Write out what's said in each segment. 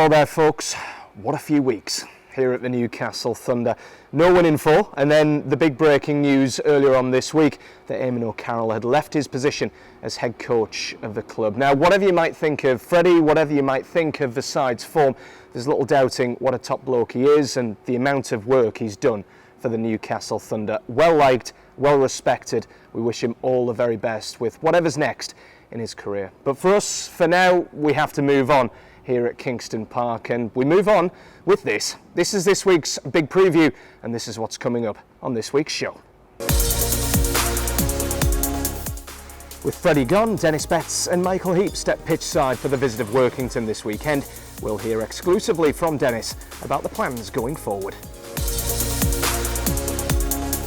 Hello there folks, what a few weeks here at the Newcastle Thunder. No win in 4, and then the big breaking news earlier on this week that Eamon O'Carroll had left his position as head coach of the club. Now whatever you might think of Freddie, whatever you might think of the side's form, there's little doubting what a top bloke he is and the amount of work he's done for the Newcastle Thunder. Well liked, well respected. We wish him all the very best with whatever's next in his career. But for us, for now, we have to move on here at Kingston Park, and we move on with this. This is this week's big preview, and this is what's coming up on this week's show. With Freddie gone, Dennis Betts and Michael Heap step pitch side for the visit of Workington this weekend. We'll hear exclusively from Dennis about the plans going forward.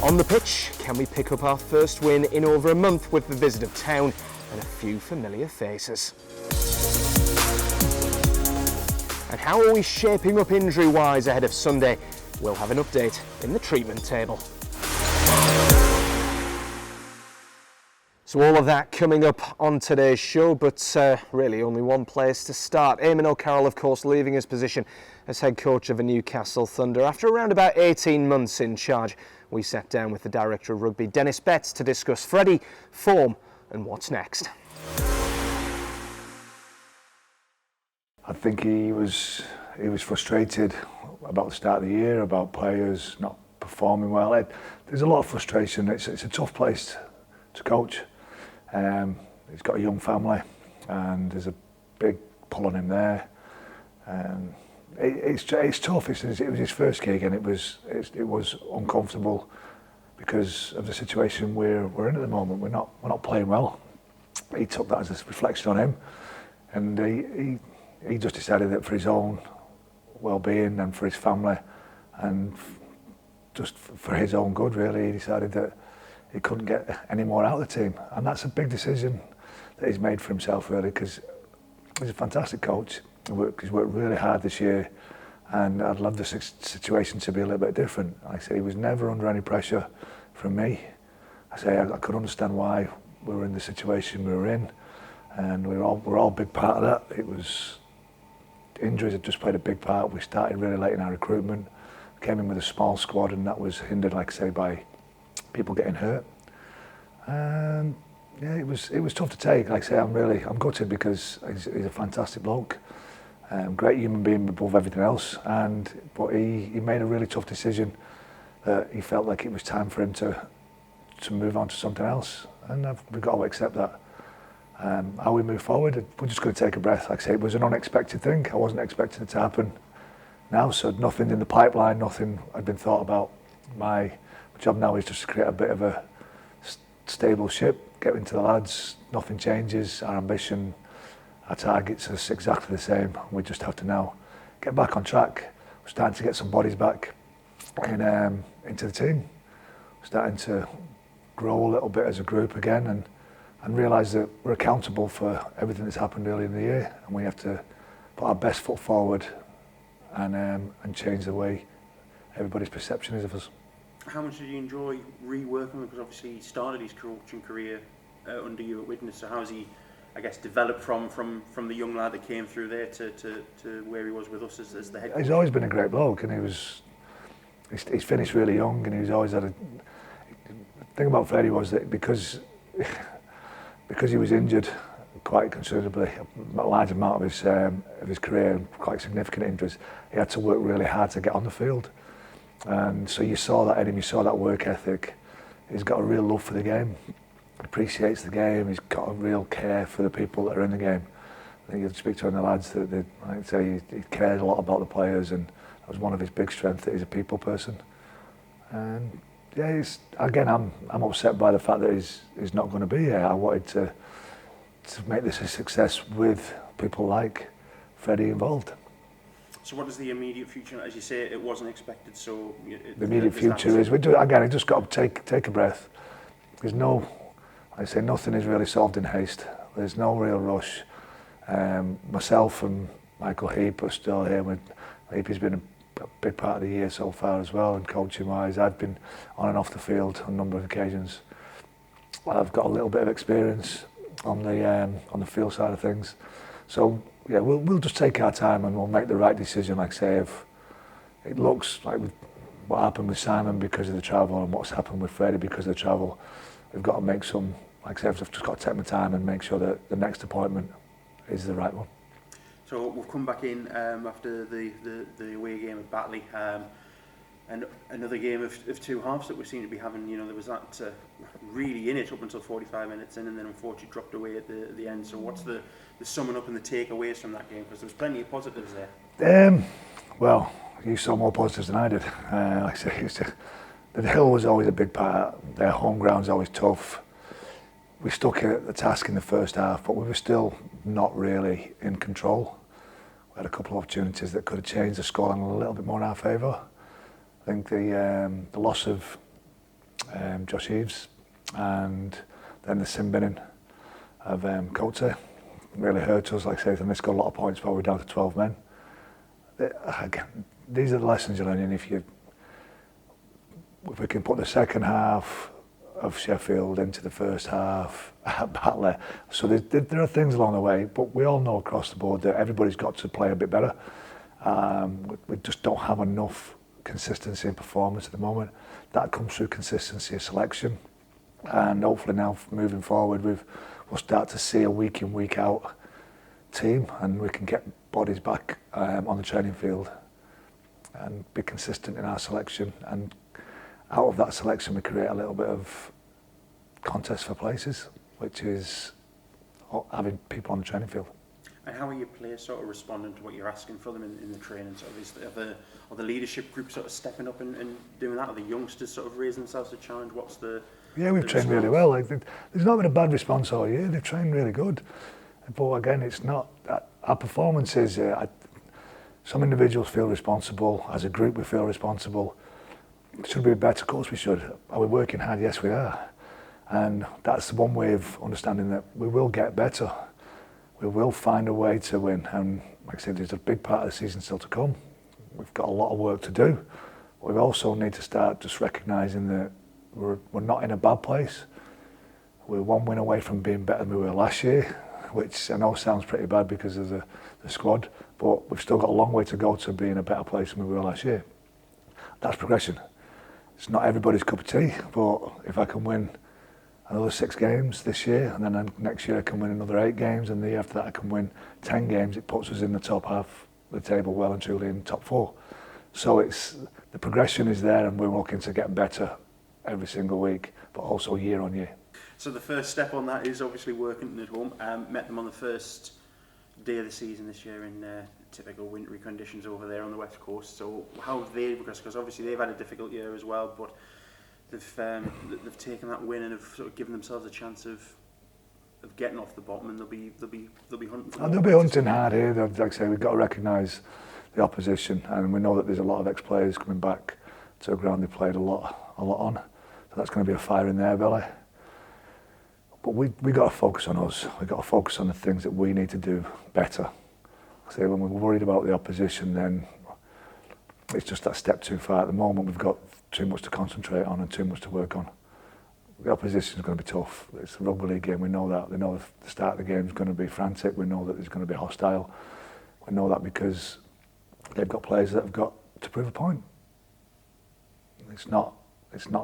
On the pitch, can we pick up our first win in over a month with the visit of Town and a few familiar faces? And how are we shaping up injury-wise ahead of Sunday? We'll have an update in the treatment table. So all of that coming up on today's show, but really only one place to start. Eamon O'Carroll, of course, leaving his position as head coach of the Newcastle Thunder. After around about 18 months in charge, we sat down with the Director of Rugby, Dennis Betts, to discuss Freddie, form and what's next. I think he was frustrated about the start of the year, about players not performing well. There's a lot of frustration. It's a tough place to coach. He's got a young family, and there's a big pull on him there. It's tough. It was his first gig, and it was uncomfortable because of the situation we're in at the moment. We're not playing well. He took that as a reflection on him, and he just decided that for his own well-being and for his family and just for his own good, really, he decided that he couldn't get any more out of the team. And that's a big decision that he's made for himself, really, because he's a fantastic coach. He's worked really hard this year, and I'd love the situation to be a little bit different. Like I say, he was never under any pressure from me. I could understand why we were in the situation we were in, and we're all a big part of that. It was injuries had just played a big part. We started really late in our recruitment. We came in with a small squad, and that was hindered, like I say, by people getting hurt. And yeah, it was tough to take. Like I say, I'm gutted because he's a fantastic bloke, great human being above everything else. But he made a really tough decision that he felt like it was time for him to move on to something else, and we've got to accept that. How we move forward, we're just going to take a breath. Like I say, it was an unexpected thing. I wasn't expecting it to happen now, so nothing in the pipeline, nothing had been thought about. My job now is just to create a bit of a stable ship, get into the lads, nothing changes. Our ambition, our targets are exactly the same. We just have to now get back on track. We're starting to get some bodies back into the team. We're starting to grow a little bit as a group again, and realise that we're accountable for everything that's happened earlier in the year, and we have to put our best foot forward and change the way everybody's perception is of us. How much did you enjoy reworking? Because obviously he started his coaching career under you at Widnes, so how has he, I guess, developed from the young lad that came through there to where he was with us as the head coach? He's always been a great bloke, and he's finished really young, and he's always had the thing about Freddie was that because he was injured quite considerably, a large amount of his career, quite significant injuries, he had to work really hard to get on the field. And so you saw that in him, you saw that work ethic. He's got a real love for the game, appreciates the game, he's got a real care for the people that are in the game. I think you'd speak to one of the lads that I'd say he cares a lot about the players, and that was one of his big strengths, that he's a people person. And yeah, I'm upset by the fact that he's not going to be here. I wanted to make this a success with people like Freddie involved. So what is the immediate future? As you say, it wasn't expected, so... The immediate future is, I just got to take a breath. There's nothing is really solved in haste. There's no real rush. Myself and Michael Heap are still here. Heap has been a big part of the year so far as well, and coaching wise I've been on and off the field on a number of occasions. I've got a little bit of experience on the field side of things, so yeah, we'll just take our time and we'll make the right decision. Like I say, if it looks like what happened with Simon because of the travel and what's happened with Freddie because of the travel, we've got to make some, like I say, I've just got to take my time and make sure that the next appointment is the right one. So we've come back in after the away game at Batley, and another game of two halves that we seem to be having. You know, there was that really in it up until 45 minutes in, and then unfortunately dropped away at the end. So what's the summing up and the takeaways from that game? Because there was plenty of positives there. Well, you saw more positives than I did. Like I say, the hill was always a big part. Their home ground's always tough. We stuck at the task in the first half, but we were still not really in control. We had a couple of opportunities that could have changed the scoreline a little bit more in our favour. I think the loss of Josh Eaves and then the sin binning of Coates really hurt us. Like I say, they missed a lot of points while we're down to 12 men. These are the lessons you're learning. If we can put the second half of Sheffield into the first half at Batley. So there are things along the way, but we all know across the board that everybody's got to play a bit better. We just don't have enough consistency in performance at the moment. That comes through consistency of selection, and hopefully now moving forward we'll start to see a week in, week out team, and we can get bodies back on the training field and be consistent in our selection, and out of that selection we create a little bit of contest for places, which is having people on the training field. And how are your players sort of responding to what you're asking for them in the training? Sort of are the leadership group sort of stepping up and doing that? Are the youngsters sort of raising themselves to challenge? What's the we've trained really well. Like, there's not been a bad response all year. They've trained really good. But again, it's not our performances. Some individuals feel responsible. As a group, we feel responsible. Should we be better? Of course we should. Are we working hard? Yes, we are. And that's one way of understanding that we will get better. We will find a way to win. And like I said, there's a big part of the season still to come. We've got a lot of work to do. But we also need to start just recognising that we're not in a bad place. We're one win away from being better than we were last year, which I know sounds pretty bad because of the squad, but we've still got a long way to go to being a better place than we were last year. That's progression. It's not everybody's cup of tea, but if I can win another 6 games this year, and then next year I can win another 8 games, and the year after that I can win 10 games, it puts us in the top half of the table, well and truly in the top 4. So the progression is there, and we're looking to get better every single week, but also year on year. So the first step on that is obviously Workington at home. Met them on the first day of the season this year in typical wintry conditions over there on the west coast. So how have they progressed? Because obviously they've had a difficult year as well, but they've taken that win and have sort of given themselves a chance of getting off the bottom, and they'll be hunting. They'll be hunting hard here. Like I say, we've got to recognise the opposition, and we know that there's a lot of ex-players coming back to a ground they played a lot on. So that's going to be a fire in their belly. But we got to focus on us. We've got to focus on the things that we need to do better. So when we're worried about the opposition, then it's just that step too far. At the moment, we've got too much to concentrate on and too much to work on. The opposition is going to be tough. It's a rugby league game. We know that. We know the start of the game is going to be frantic. We know that it's going to be hostile. We know that because they've got players that have got to prove a point. It's not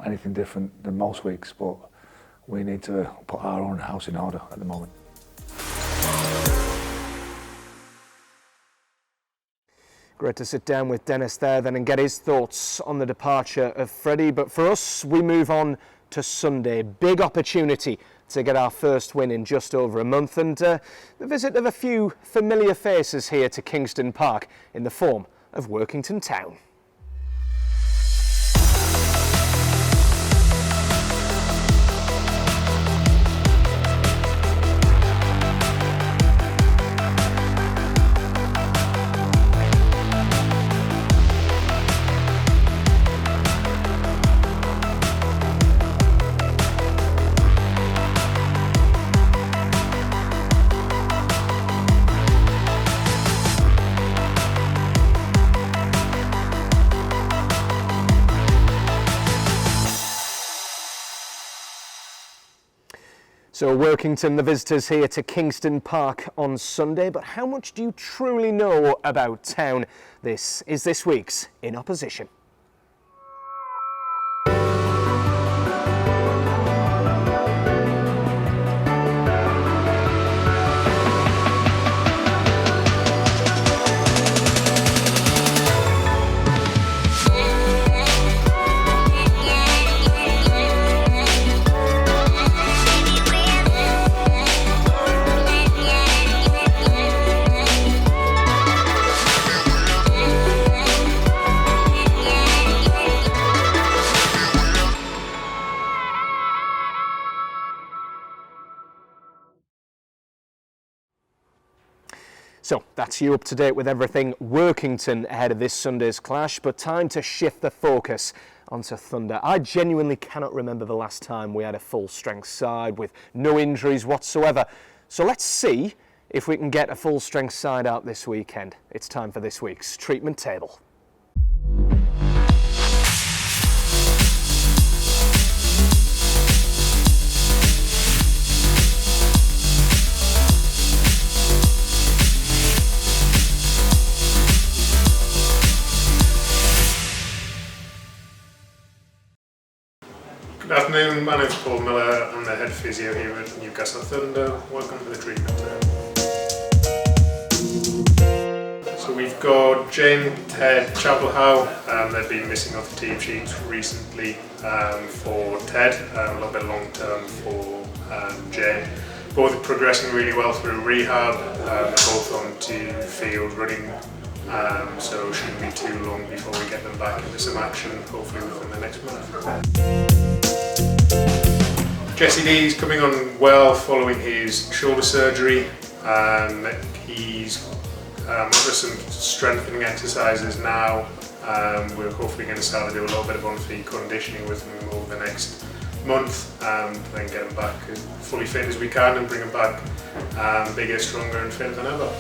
anything different than most weeks, but we need to put our own house in order at the moment. Great to sit down with Dennis there then and get his thoughts on the departure of Freddie. But for us, we move on to Sunday. Big opportunity to get our first win in just over a month, and the visit of a few familiar faces here to Kingston Park in the form of Workington Town. So Workington, the visitors here to Kingston Park on Sunday, but how much do you truly know about Town? This is this week's In Opposition. So that's you up to date with everything Workington ahead of this Sunday's clash, but time to shift the focus onto Thunder. I genuinely cannot remember the last time we had a full strength side with no injuries whatsoever. So let's see if we can get a full strength side out this weekend. It's time for this week's treatment table. Good afternoon, my name's Paul Miller. I'm the head physio here at Newcastle Thunder. Welcome to the treatment room. So we've got Jane, Ted, Chapel. They've been missing off the team sheets recently for Ted, a little bit long term for Jane. Both progressing really well through rehab, both onto field running. So it shouldn't be too long before we get them back into some action, hopefully within the next month. Jesse D is coming on well following his shoulder surgery. He's under some strengthening exercises now. We're hopefully going to start to do a little bit of on-field conditioning with him over the next month, and then get him back as fully fit as we can and bring him back bigger, stronger and fitter than ever.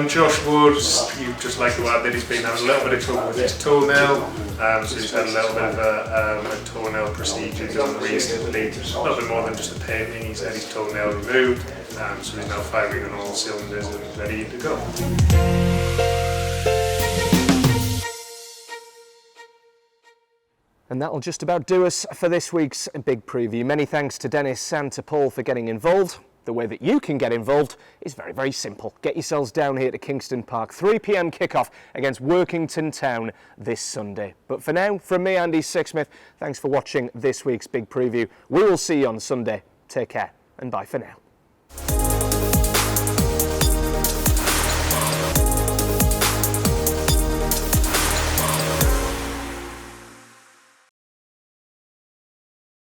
Josh Woods, you'd just like to add that he's been having a little bit of trouble with his toenail, so he's had a little bit of a toenail procedure done recently, a little bit more than just a painting. He's had his toenail removed, so he's now firing on all cylinders and ready to go. And that'll just about do us for this week's big preview. Many thanks to Dennis and to Paul for getting involved. The way that you can get involved is very, very simple. Get yourselves down here to Kingston Park, 3 p.m. kickoff against Workington Town this Sunday. But for now, from me, Andy Sixsmith, thanks for watching this week's big preview. We will see you on Sunday. Take care and bye for now.